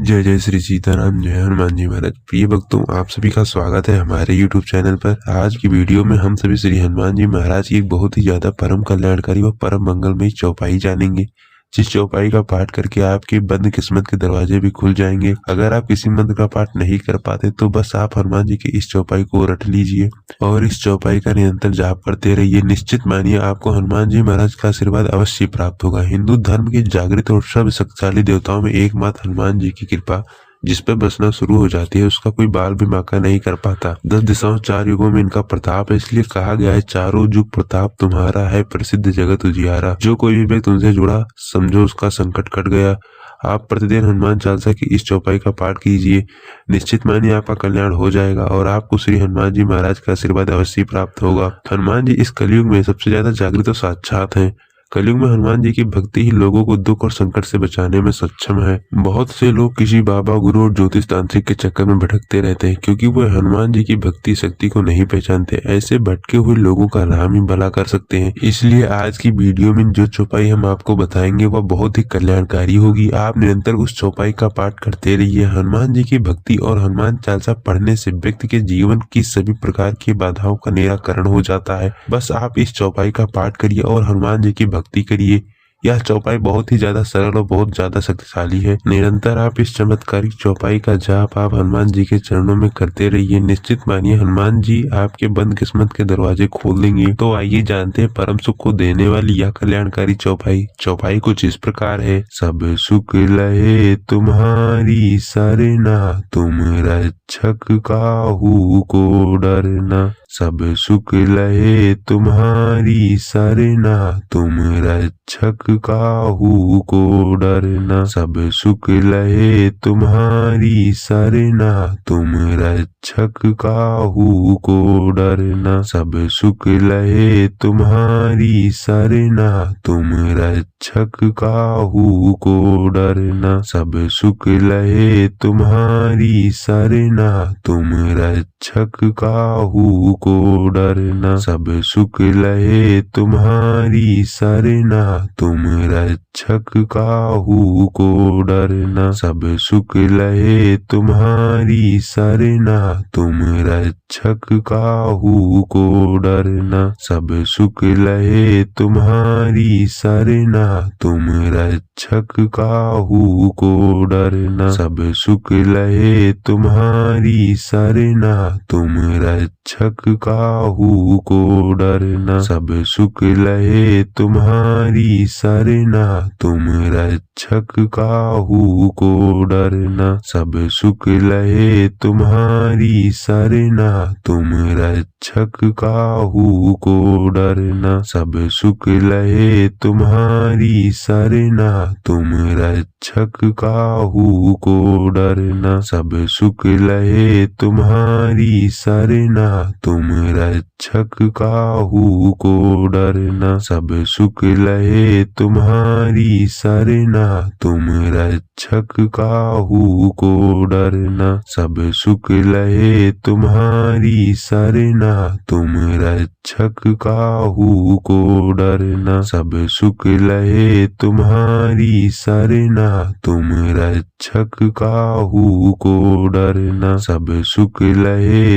जय जय श्री सीताराम, जय हनुमान जी महाराज। प्रिय भक्तों, आप सभी का स्वागत है हमारे YouTube चैनल पर। आज की वीडियो में हम सभी श्री हनुमान जी महाराज की एक बहुत ही ज्यादा परम कल्याणकारी व परम मंगलमयी चौपाई जानेंगे, जिस चौपाई का पाठ करके आपके बंद किस्मत के दरवाजे भी खुल जाएंगे। अगर आप किसी मंत्र का पाठ नहीं कर पाते तो बस आप हनुमान जी की इस चौपाई को रट लीजिए और इस चौपाई का निरंतर जाप करते रहिए। निश्चित मानिए आपको हनुमान जी महाराज का आशीर्वाद अवश्य प्राप्त होगा। हिंदू धर्म के जागृत और सब शक्तिशाली देवताओं में एकमात्र हनुमान जी की कृपा जिस पर बसना शुरू हो जाती है, उसका कोई बाल भी बांका नहीं कर पाता। 10 दिशाओं 4 युगों में इनका प्रताप है, इसलिए कहा गया है चारों युग प्रताप तुम्हारा है, प्रसिद्ध जगत उजियारा। जो कोई भी व्यक्ति उनसे जुड़ा समझो उसका संकट कट गया। आप प्रतिदिन हनुमान चालीसा की इस चौपाई का पाठ कीजिए, निश्चित मानिए आपका कल्याण हो जाएगा और आपको श्री हनुमान जी महाराज का आशीर्वाद अवश्य प्राप्त होगा। हनुमान जी इस कलयुग में सबसे ज्यादा जागृत और साक्षात हैं। कलयुग में हनुमान जी की भक्ति ही लोगों को दुख और संकट से बचाने में सक्षम है। बहुत से लोग किसी बाबा, गुरु और ज्योतिष तांत्रिक के चक्कर में भटकते रहते हैं क्योंकि वो हनुमान जी की भक्ति शक्ति को नहीं पहचानते। ऐसे भटके हुए लोगों का राम ही भला कर सकते हैं। इसलिए आज की वीडियो में जो चौपाई हम आपको बताएंगे वह बहुत ही कल्याणकारी होगी। आप निरंतर उस चौपाई का पाठ करते रहिए। हनुमान जी की भक्ति और हनुमान चालीसा पढ़ने से व्यक्ति के जीवन की सभी प्रकार की बाधाओं का निराकरण हो जाता है। बस आप इस चौपाई का पाठ करिए और हनुमान जी की भक्ति करिए। यह चौपाई बहुत ही ज्यादा सरल और बहुत ज्यादा शक्तिशाली है। निरंतर आप इस चमत्कारिक चौपाई का जाप आप हनुमान जी के चरणों में करते रहिए। निश्चित मानिए हनुमान जी आपके बंद किस्मत के दरवाजे खोल देंगे। तो आइए जानते हैं परम सुख को देने वाली यह कल्याणकारी चौपाई कुछ इस प्रकार है। सब सुख लहे तुम्हारी सरना, तुम रक्षक काहू को डरना। सब सुख लहे तुम्हारी सरना, तुम रक्षक काहू को डरना। सब सुख लहे तुम्हारी सरना, तुम रक्षक काहू को डरना। सब सुख लहे तुम्हारी सरना, तुम रक्षक काहू को डरना। सब सुख लहे तुम्हारी सरना, तुम रक्षक काहू को डरना। सब सुख लहे तुम्हारी सरना, तुम रक्षक काहू को डरना। सब सुख लहे तुम्हारी सरना, तुम रक्षक काहू को डरना। सब सुख लहे तुम्हारी सरना, तुम रक्षक काहू को डरना। सब सुख लहे तुम्हारी सरना, तुम रक्षक काहू को डरना। सब सुख लहे तुम्हारी सरना, तुम रक्षक काहू को डरना। सब सुख लहे तुम्हारी सरना, तुम रक्षक काहू को डरना। सब सुख लहे तुम्हारी सरना, तुम रक्षक काहू को डरना। सब सुख लहे तुम्हारी सरना, तुम रक्षक काहू को डरना। सब सुख लहे तुम्हारी सरना, तुम रक्षक काहू को डरना। सब सुख लहे तुम्हारी सरना, तुम रक्षक काहू को डरना। सब सुख लहे तुम्हारी सरना, तुम रक्षक काहू को डरना। सब सुख लहे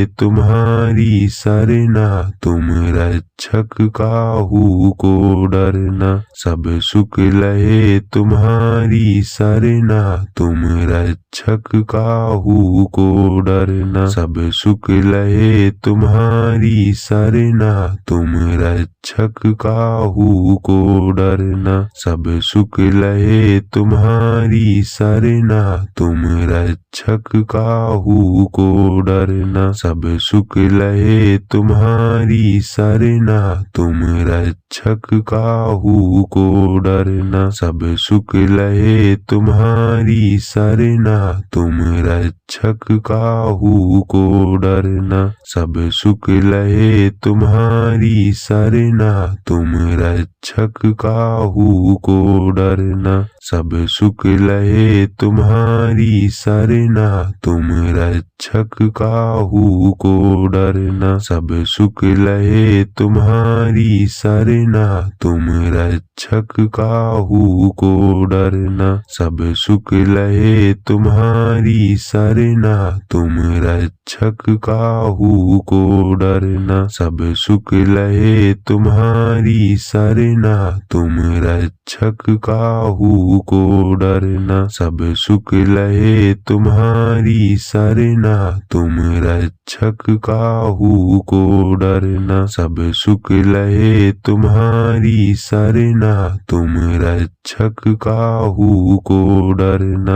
तुम्हारी सरना, तुम रक्षक काहू को डरना। सब सुख लहे तुम्हारी सरना, तुम रक्षक काहू को डरना। सब सुख लहे तुम्हारी सरना, तुम रक्षक काहू को डरना। सब सुख लहे तुम्हारी सरना, तुम रक्षक काहू को डरना। सब सुख लहे तुम्हारी सरना, तुम रक्षक काहू को डरना। सब सुख लहे तुम्हारी सरना, तुम रक्षक काहू को डरना। सब सुख लहे तुम्हारी सरना, तुम रक्षक काहू को डरना। सब सुख लहे तुम्हारी सरना, तुम रक्षक काहू को डरना। सब सुख लहे तुम्हारी सरना, तुम रक्षक काहू को डरना। सब सुख लहे तुम्हारी सरना, तुम रक्षक काहू को डरना। सब सुख लहे तुम्हारी सरना, तुम रक्षक काहू को डरना। सब सुख लहे तुम्हारी सरना, तुम रक्षक काहू को डरना। सब सुख लहे तुम्हारी सरना, तुम रक्षक काहू को डरना।